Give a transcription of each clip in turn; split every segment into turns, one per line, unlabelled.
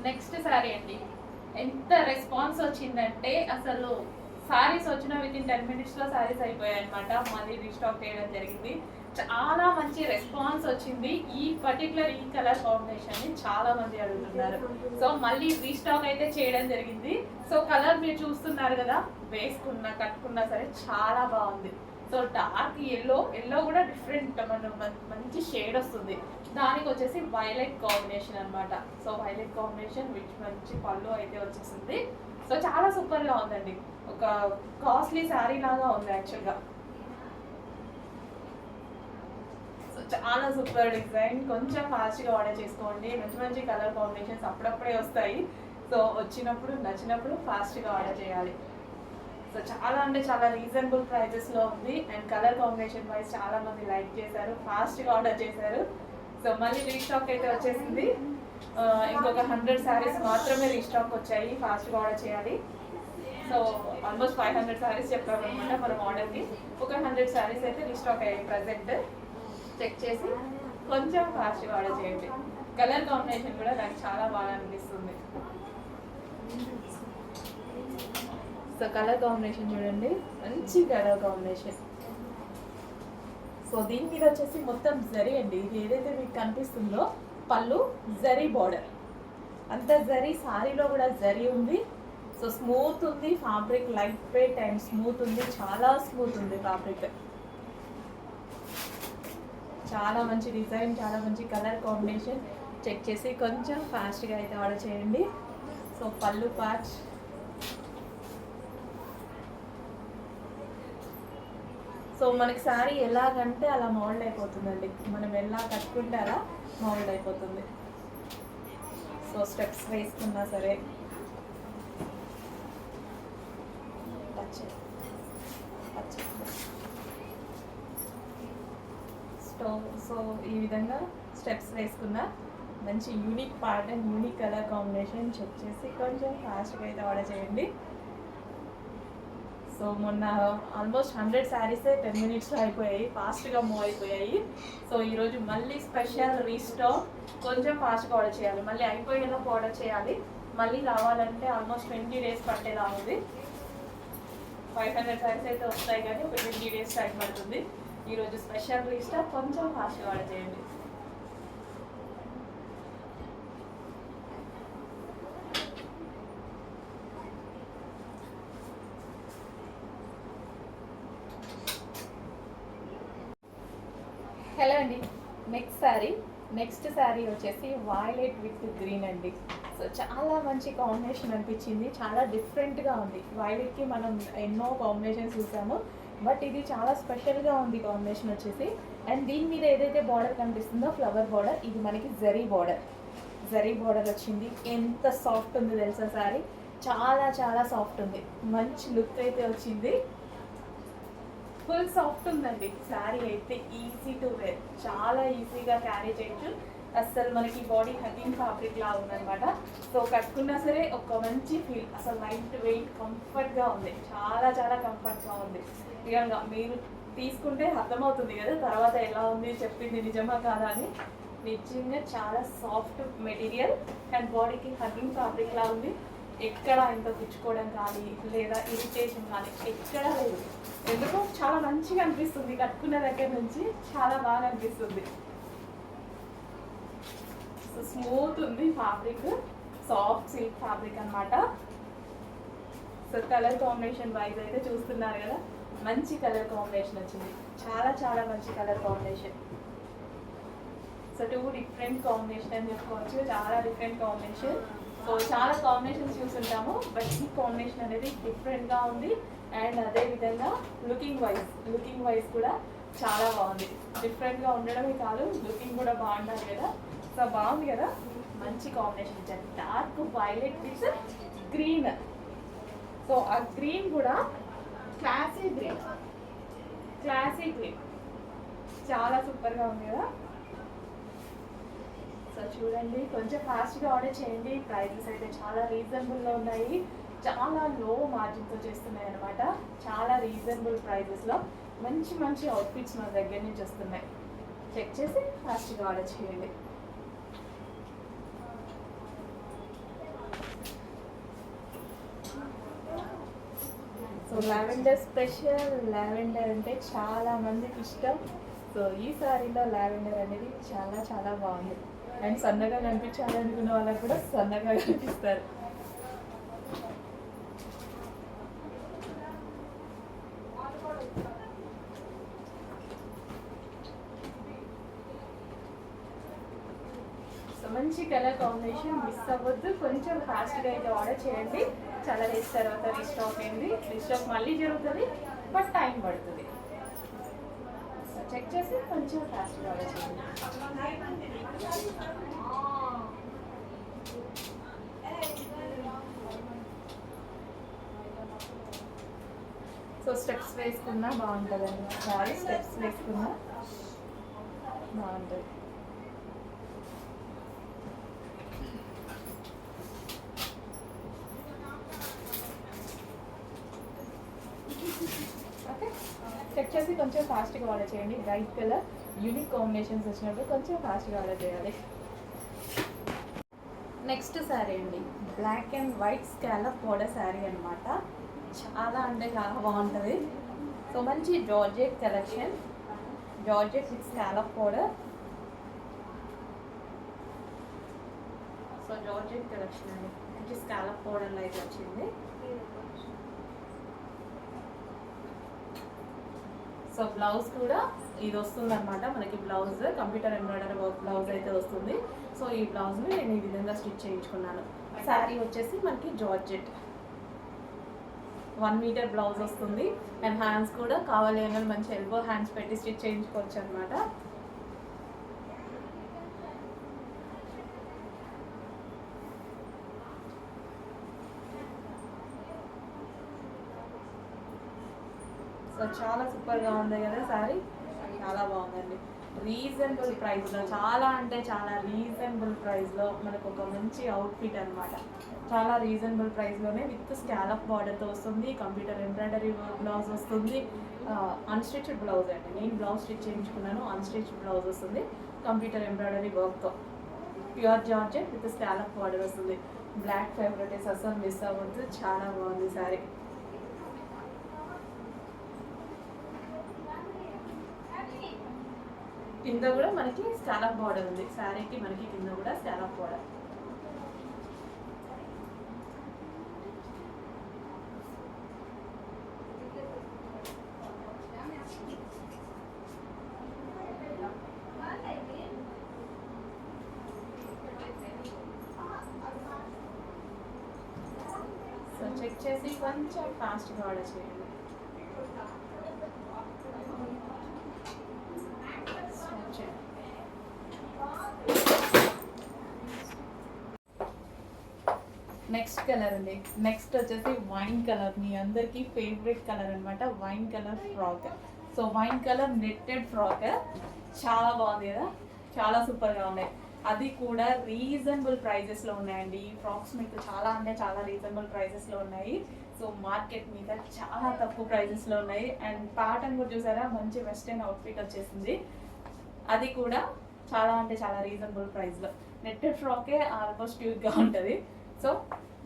Next sari అండి. ఎంత response వచ్చిందంటే అసలు శారీస్ వచ్చిన విత్ ఇన్ 10 minutes శారీస్ అయిపోయాయి అనమాట. మళ్ళీ రీస్టాక్ చేయడం జరిగింది. చాలా మంచి రెస్పాన్స్ వచ్చింది. ఈ పర్టికులర్ ఈ కలర్ కాంబినేషన్ ని చాలా మంది అడుగుతున్నారు. సో మళ్ళీ రీస్టాక్ అయితే చేయడం జరిగింది. సో కలర్ మీరు చూస్తున్నారు కదా, వేసుకున్నా కట్టుకున్నా సరే చాలా బాగుంది. సో డార్క్ ఎల్లో కూడా డిఫరెంట్ మంచి షేడ్ వస్తుంది. దానికి వచ్చేసి వైలెట్ కాంబినేషన్ అనమాట. సో వైలెట్ కాంబినేషన్ విచ్ మంచి పళ్ళు అయితే వచ్చేసింది. సో చాలా సూపర్గా ఉందండి. ఒక కాస్ట్లీ శారీ లాగా ఉంది యాక్చువల్గా. సో చాలా సూపర్ డిజైన్. కొంచెం ఫాస్ట్గా ఆర్డర్ చేసుకోండి. మంచి మంచి కలర్ కాంబినేషన్స్ అప్పుడప్పుడే వస్తాయి. సో వచ్చినప్పుడు నచ్చినప్పుడు ఫాస్ట్గా ఆర్డర్ చేయాలి. సో చాలా అంటే చాలా రీజనబుల్ ప్రైజెస్లో ఉంది. అండ్ కలర్ కాంబినేషన్ వైజ్ చాలా మంది లైక్ చేశారు, ఫాస్ట్గా ఆర్డర్ చేశారు. సో మళ్ళీ రీస్టాక్ అయితే వచ్చేసింది. ఇంకొక 100 శారీస్ మాత్రమే రీస్టాక్ వచ్చాయి. ఫాస్ట్గా ఆర్డర్ చేయాలి. సో ఆల్మోస్ట్ 500 శారీస్ చెప్పామన్నమాట మనం ఆర్డర్కి. ఒక 100 శారీస్ అయితే రీస్టాక్ అయ్యాయి ప్రజెంట్. చెక్ చేసి కొంచెం ఫాస్ట్గా ఆర్డర్ చేయండి. కలర్ కాంబినేషన్ కూడా నాకు చాలా బాగా అనిపిస్తుంది. సో కలర్ కాంబినేషన్ చూడండి, మంచి కలర్ కాంబినేషన్. సో దీని మీద వచ్చేసి మొత్తం జరీ అండి. ఇది ఏదైతే మీకు కనిపిస్తుందో పళ్ళు జరీ బార్డర్, అంత జరీ. సారీలో కూడా జరీ ఉంది. సో స్మూత్ ఉంది fabric, light weight and smooth ఉంది. చాలా స్మూత్ ఉంది ఫ్యాబ్రిక్. చాలా మంచి డిజైన్, చాలా మంచి కలర్ కాంబినేషన్. చెక్ చేసి కొంచెం ఫాస్ట్గా అయితే ఆర్డర్ చేయండి. సో పళ్ళు పార్ట్, సో మనకి శారీ ఎలాగంటే అలా మోల్డ్ అయిపోతుందండి. మనం ఎలా కట్టుకుంటే అలా మోల్డ్ అయిపోతుంది. సో స్టెప్స్ వేసుకున్నా సరే సో ఈ విధంగా స్టెప్స్ వేసుకున్న మంచి unique part and unique colour combination. Check చేసి కొంచెం ఫాస్ట్గా అయితే ఆర్డర్ చేయండి. సో మొన్న ఆల్మోస్ట్ 100 శారీసే 10 minutesలో అయిపోయాయి, ఫాస్ట్గా మూవ్ అయిపోయాయి. సో ఈరోజు మళ్ళీ స్పెషల్ రీస్టాక్. కొంచెం ఫాస్ట్గా ఆర్డర్ చేయాలి, మళ్ళీ అయిపోయేలా ఆర్డర్ చేయాలి. మళ్ళీ రావాలంటే ఆల్మోస్ట్ 20 days పట్టేలా ఉంది. 500 శారీస్ అయితే వస్తాయి కానీ ఒక 20 days టైం పడుతుంది. ఈరోజు స్పెషల్ రీస్టాక్. కొంచెం ఫాస్ట్గా ఆర్డర్ చేయండి. హలో అండి, నెక్స్ట్ శారీ వచ్చేసి వైలెట్ విత్ గ్రీన్ అండి. సో చాలా మంచి కాంబినేషన్ అనిపించింది. చాలా డిఫరెంట్గా ఉంది. వైలెట్కి మనం ఎన్నో కాంబినేషన్స్ చూసాము, బట్ ఇది చాలా స్పెషల్గా ఉంది కాంబినేషన్ వచ్చేసి. అండ్ దీని మీద ఏదైతే బార్డర్ కనిపిస్తుందో ఫ్లవర్ బార్డర్, ఇది మనకి జరీ బార్డర్ వచ్చింది. ఎంత సాఫ్ట్ ఉంది తెలుసా శారీ, చాలా చాలా సాఫ్ట్ ఉంది. మంచి లుక్ అయితే వచ్చింది. ఫుల్ సాఫ్ట్ ఉందండి శారీ అయితే. ఈజీ టు వేర్, చాలా ఈజీగా క్యారీ చేయొచ్చు. అసలు మనకి బాడీ హగ్గింగ్ ఫ్యాబ్రిక్ లా ఉందన్నమాట. సో కట్టుకున్నా సరే ఒక మంచి ఫీల్. అసలు లైట్ వెయిట్ కంఫర్ట్గా ఉంది. చాలా చాలా కంఫర్ట్గా ఉంది. నిజంగా మీరు తీసుకుంటే అర్థమవుతుంది కదా తర్వాత ఎలా ఉంది, చెప్పింది నిజమా కాదా అని. నిజంగా చాలా సాఫ్ట్ మెటీరియల్ అండ్ బాడీకి హగ్గింగ్ ఫ్యాబ్రిక్ లా ఉంది. ఎక్కడ ఇంత గుచ్చుకోవడం కానీ లేదా ఇరిటేషన్ కానీ ఎక్కడా లేదు. ఎందుకో చాలా మంచిగా అనిపిస్తుంది. కట్టుకున్న దగ్గర నుంచి చాలా బాగా అనిపిస్తుంది. సో స్మూత్ ఉంది ఫ్యాబ్రిక్, సాఫ్ట్ సిల్క్ ఫ్యాబ్రిక్ అనమాట. సో కలర్ కాంబినేషన్ వైజ్ అయితే చూస్తున్నారు కదా, మంచి కలర్ కాంబినేషన్ వచ్చింది. చాలా చాలా మంచి colour combination. So 2 different combination అని చెప్పుకోవచ్చు. చాలా డిఫరెంట్ కాంబినేషన్. సో చాలా కాంబినేషన్స్ చూస్తుంటాము, బట్ ఈ కాంబినేషన్ అనేది డిఫరెంట్గా ఉంది. అండ్ అదేవిధంగా లుకింగ్ వైజ్ కూడా చాలా బాగుంది. డిఫరెంట్గా ఉండడమే కాదు, లుకింగ్ కూడా బాగుండాలి కదా. సో బాగుంది కదా, మంచి కాంబినేషన్ ఇచ్చారు. Dark violet with green. So ఆ గ్రీన్ కూడా క్లాసీ గ్రీన్, చాలా సూపర్గా ఉంది కదా. సో చూడండి, కొంచెం ఫాస్ట్గా ఆర్డర్ చేయండి. ప్రైజెస్ అయితే చాలా రీజనబుల్గా ఉన్నాయి. చాలా లో మార్జిన్తో చేస్తున్నాయి అనమాట. చాలా రీజనబుల్ ప్రైజెస్లో మంచి మంచి అవుట్ఫిట్స్ మన దగ్గర నుంచి వస్తున్నాయి. చెక్ చేసి ఫాస్ట్గా ఆర్డర్ చేయండి. Lavender special. లావెండర్ అంటే చాలా మందికి ఇష్టం. సో ఈ సారీలో లావెండర్ అనేది చాలా చాలా బాగుంది. అండ్ సన్నగా కనిపించాలనుకున్న వాళ్ళకి కూడా సన్నగా కనిపిస్తారు. సో మంచి కలర్ కాంబినేషన్, మిస్ అవ్వద్దు. కొంచెం ఫాస్ట్గా అయితే ఆర్డర్ చేయండి. చాలా డేస్ తర్వాత రీస్టాక్ అయింది. రీస్టాక్ మళ్ళీ జరుగుతుంది, బట్ టైం పడుతుంది. సో చెక్ చేసి కొంచెం ఫాస్ట్గా ఆర్డర్ చేయండి. సో స్టెప్స్ వేసుకున్నా బాగుంటుందండి. సారీ స్టెప్స్ వేసుకున్నా బాగుంటుంది. ఓకే, చెక్ చేసి కొంచెం ఫాస్ట్గా ఆర్డర్ చేయండి. బ్రైట్ కలర్ యూనిక్ కాంబినేషన్స్ వచ్చినప్పుడు కొంచెం ఫాస్ట్గా ఆర్డర్ చేయాలి. నెక్స్ట్ శారీ అండి, black and white scallop border sari అనమాట. చాలా అంటే చాలా బాగుంటుంది. సో మంచి georgette collection, georgette with scallop border. So georgette collection అండి, మంచి స్కాలప్ బోర్డర్లో అయితే వచ్చింది. సో బ్లౌజ్ కూడా ఇది వస్తుంది అనమాట మనకి. Blouse computer embroidery work blouse అయితే వస్తుంది. సో ఈ బ్లౌజ్ని నేను ఈ విధంగా స్టిచ్ చేయించుకున్నాను. శారీ వచ్చేసి మనకి జార్జెట్ 1 మీటర్ బ్లౌజ్ వస్తుంది. అండ్ హ్యాండ్స్ కూడా కావాలి అని మంచి ఎల్బో హ్యాండ్స్ పెట్టి స్టిచ్ చేయించుకోవచ్చు అనమాట. సో చాలా సూపర్గా ఉంది కదా శారీ, చాలా బాగుందండి. రీజనబుల్ ప్రైస్లో, చాలా అంటే చాలా రీజనబుల్ ప్రైస్లో మనకు ఒక మంచి అవుట్ఫిట్ అనమాట. చాలా రీజనబుల్ ప్రైస్లోనే విత్ స్కాలప్ బార్డర్తో వస్తుంది. కంప్యూటర్ ఎంబ్రాయిడరీ బ్లౌజ్ వస్తుంది. అన్స్టిచ్డ్ బ్లౌజ్ అండి, నేను బ్లౌజ్ స్టిచ్ చేయించుకున్నాను. అన్స్టిచ్డ్ బ్లౌజ్ వస్తుంది కంప్యూటర్ ఎంబ్రాయిడరీ వర్క్తో. Pure georgette with scallop border వస్తుంది. బ్లాక్ ఫేవరెట్ అసలు మిస్ అవ్వద్దు, చాలా బాగుంది శారీ. కింద కూడా మనకి స్కాలప్ బార్డర్ ఉంది శారీకి, మనకి కింద కూడా స్కాలప్ బార్డర్. సో చెక్ చేసి కొంచెం ఫాస్ట్గా ఆర్డర్ చేయండి. నెక్స్ట్ కలర్ అండి, నెక్స్ట్ వచ్చేసి వైన్ కలర్. మీ అందరికీ ఫేవరెట్ కలర్ అనమాట, wine colour frock. So wine colour netted frock చాలా బాగుంది కదా, చాలా సూపర్గా ఉన్నాయి. అది కూడా రీజనబుల్ ప్రైజెస్లో ఉన్నాయండి. ఈ ఫ్రాక్స్ మీకు చాలా అంటే చాలా రీజనబుల్ ప్రైజెస్లో ఉన్నాయి. సో మార్కెట్ మీద చాలా తక్కువ ప్రైజెస్లో ఉన్నాయి. అండ్ ప్యాటర్న్ కూడా చూసారా, మంచి వెస్టర్న్ అవుట్ఫిట్ వచ్చేసింది. అది కూడా చాలా అంటే చాలా రీజనబుల్ ప్రైస్లో. నెట్టెడ్ ఫ్రాకే ఆల్మోస్ట్ ట్యూబ్గా ఉంటుంది. సో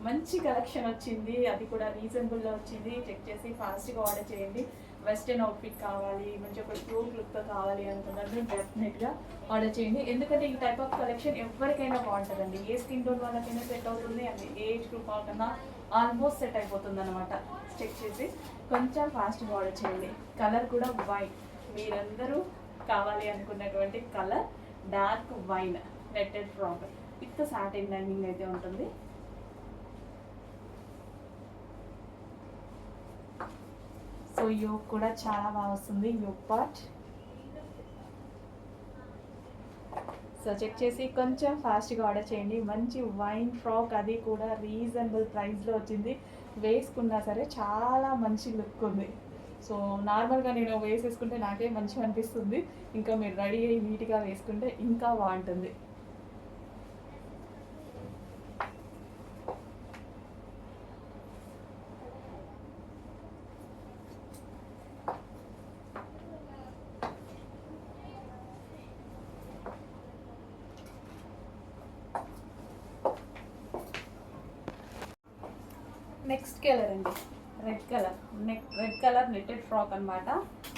మంచి కలెక్షన్ వచ్చింది, అది కూడా రీజనబుల్లో వచ్చింది. చెక్ చేసి ఫాస్ట్గా ఆర్డర్ చేయండి. వెస్టర్న్ అవుట్ఫిట్ కావాలి, మంచి ఒక క్యూట్ లుక్తో కావాలి అనుకున్నట్టు డెఫినెట్గా ఆర్డర్ చేయండి. ఎందుకంటే ఈ టైప్ ఆఫ్ కలెక్షన్ ఎవరికైనా బాగుంటుందండి. ఏ స్కిన్ టోన్ వాళ్ళకైనా సెట్ అవుతుంది, అండ్ ఏజ్ గ్రూప్ వాళ్ళకన్నా ఆల్మోస్ట్ సెట్ అయిపోతుంది అనమాట. చెక్ చేసి కొంచెం ఫాస్ట్గా ఆర్డర్ చేయండి. కలర్ కూడా వైట్, మీరందరూ కావాలి అనుకున్నటువంటి colour dark wine netted frock with satin lining అయితే ఉంటుంది. సో యోక్ కూడా చాలా బాగా వస్తుంది, యోక్ పార్ట్. సో చెక్ చేసి కొంచెం ఫాస్ట్గా ఆర్డర్ చేయండి. మంచి వైన్ ఫ్రాక్, అది కూడా రీజనబుల్ ప్రైస్లో వచ్చింది. వేసుకున్నా సరే చాలా మంచి లుక్ ఉంది. సో నార్మల్గా నేను వేసేసుకుంటే నాకే మంచిగా అనిపిస్తుంది, ఇంకా మీరు రెడీ అయ్యి నీట్గా వేసుకుంటే ఇంకా బాగుంటుంది. నెక్స్ట్ కలర్ అండి, రెడ్ కలర్ నెట్టెడ్ ఫ్రాక్ అనమాట.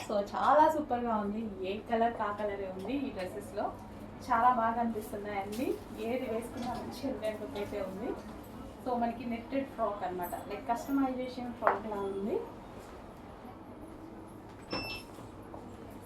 సో చాలా సూపర్గా ఉంది. ఏ కలర్ కా కలరే ఉంది ఈ డ్రెస్సెస్లో. చాలా బాగా అనిపిస్తున్నాయి అన్నీ. ఏది వేసుకున్నా మంచి లుక్ అయితే ఉంది. సో మనకి నెట్టెడ్ ఫ్రాక్ అనమాట, లైక్ కస్టమైజేషన్ ఫ్రాక్ లా ఉంది.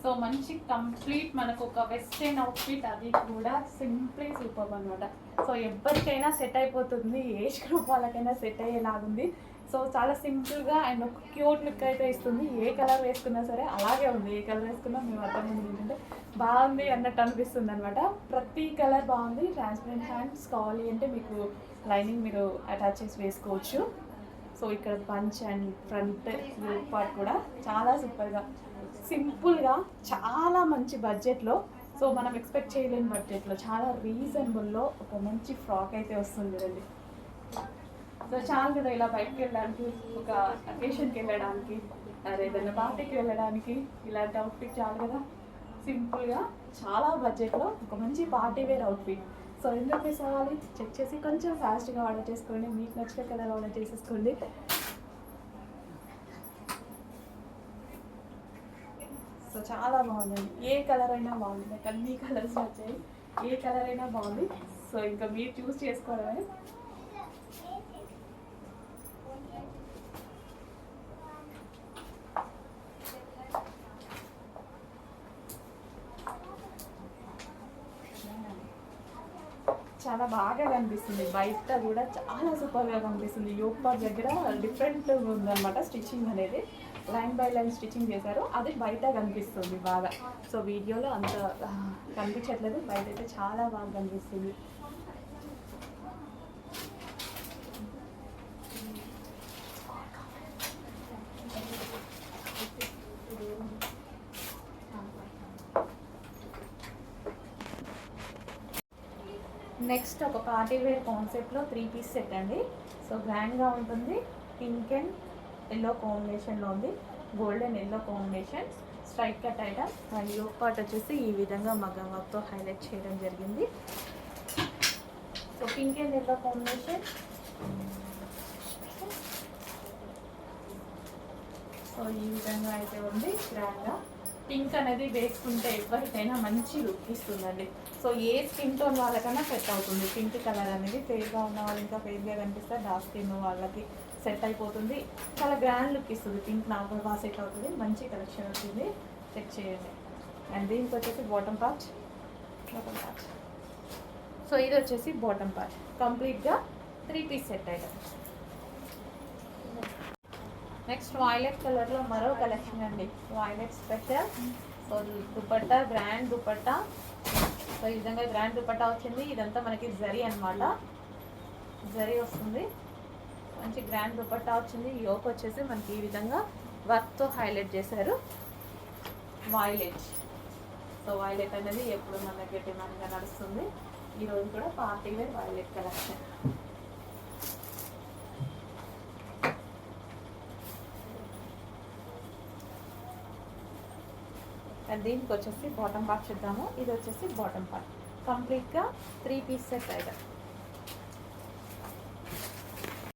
సో మంచి కంప్లీట్ మనకు ఒక వెస్ట్రన్ అవుట్ఫిట్, అది కూడా సింప్లీ సూపర్ అనమాట. సో ఎవరికైనా సెట్ అయిపోతుంది, ఏజ్ గ్రూప్ వాళ్ళకైనా సెట్ అయ్యేలాగుంది. సో చాలా సింపుల్గా అండ్ ఒక క్యూట్ లుక్ అయితే ఇస్తుంది. ఏ కలర్ వేసుకున్నా సరే అలాగే ఉంది. ఏ కలర్ వేసుకున్నా మేము అర్థం ఏంటంటే బాగుంది అన్నట్టు అనిపిస్తుంది అనమాట. ప్రతి కలర్ బాగుంది. ట్రాన్స్పరెంట్ హ్యాండ్స్ కావాలి అంటే మీకు లైనింగ్ మీరు అటాచ్ చేసి వేసుకోవచ్చు. సో ఇక్కడ పంచ్ అండ్ ఫ్రంట్ పార్ట్ కూడా చాలా సూపర్గా, సింపుల్గా, చాలా మంచి బడ్జెట్లో, సో మనం ఎక్స్పెక్ట్ చేయలేని బడ్జెట్లో చాలా రీజనబుల్లో ఒక మంచి ఫ్రాక్ అయితే వస్తుంది కదండి. సో చాలా కూడా ఇలా బయటకు వెళ్ళడానికి, ఒక అకేషన్కి వెళ్ళడానికి, ఏదైనా పార్టీకి వెళ్ళడానికి ఇలాంటి అవుట్ఫిట్ చాలు కదా. సింపుల్గా చాలా బడ్జెట్లో ఒక మంచి పార్టీ వేర్ అవుట్ఫిట్. సో ఎందుకు మిస్ అవ్వాలి? చెక్ చేసి కొంచెం ఫాస్ట్గా ఆర్డర్ చేసుకోండి. మీకు నచ్చిన కలర్ ఆర్డర్ చేసేసుకోండి. సో చాలా బాగుందండి. ఏ కలర్ అయినా బాగుంది. నాకు అన్ని కలర్స్ వచ్చాయి. ఏ కలర్ అయినా బాగుంది. సో ఇంకా మీరు చూస్ చేసుకోవడమే. చాలా బాగా కనిపిస్తుంది. బయట కూడా చాలా సూపర్గా కనిపిస్తుంది. యోక్ పార్ట్ దగ్గర డిఫరెంట్ ఉందన్నమాట స్టిచ్చింగ్ అనేది. లైన్ బై లైన్ స్టిచ్చింగ్ చేశారు, అది బయట కనిపిస్తుంది బాగా. సో వీడియోలో అంత కనిపించట్లేదు, బయట అయితే చాలా బాగా కనిపిస్తుంది. నెక్స్ట్ ఒక పార్టీ వేర్ కాన్సెప్ట్లో 3 పీస్ సెట్ అండి. సో గ్రాండ్గా ఉంటుంది. పింక్ అండ్ ఎల్లో కాంబినేషన్లో ఉంది. Golden yellow combination, straight cut item. And yoke part వచ్చేసి ఈ విధంగా మగ్గం వర్క్తో హైలైట్ చేయడం జరిగింది. So pink and yellow combination. So ఈ విధంగా అయితే ఉంది గ్రాండ్గా. పింక్ అనేది వేసుకుంటే ఎవరికైనా మంచి లుక్ ఇస్తుందండి. సో ఏ స్కిన్ టోన్ వాళ్ళకైనా సెట్ అవుతుంది. పింక్ కలర్ అనేది ఫేర్గా ఉన్న వాళ్ళు ఇంకా ఫేర్గా కనిపిస్తారు, డార్క్ స్కిన్ వాళ్ళకి సెట్ అయిపోతుంది. చాలా గ్రాండ్ లుక్ ఇస్తుంది. పింక్ నార్మల్ బాగా సెట్ అవుతుంది. మంచి కలెక్షన్ వచ్చింది, చెక్ చేయండి. అండ్ దీనికి వచ్చేసి బాటమ్ పార్ట్. సో ఇది వచ్చేసి బాటమ్ పార్ట్. కంప్లీట్గా 3 piece set item. Next violet కలర్లో మరో కలెక్షన్ అండి. Violet special. So dupatta, grand dupatta. So ఈ విధంగా గ్రాండ్ దుపట్టా వచ్చింది. ఇదంతా మనకి జరీ అనమాట, జరీ వస్తుంది. మంచి గ్రాండ్ దుపట్టా వచ్చింది. యోక్ వచ్చేసి మనకి ఈ విధంగా వర్క్తో హైలైట్ చేశారు. వాయిలెట్. సో వాయిలెట్ అనేది ఎప్పుడు మన దగ్గర డిమాండ్గా నడుస్తుంది. ఈరోజు కూడా party wear violet collection. And దీనికి వచ్చేసి బాటమ్ పార్ట్ చూద్దాము. ఇది వచ్చేసి బాటమ్ పార్ట్. కంప్లీట్గా 3 పీస్ సెట్ ఐటమ్.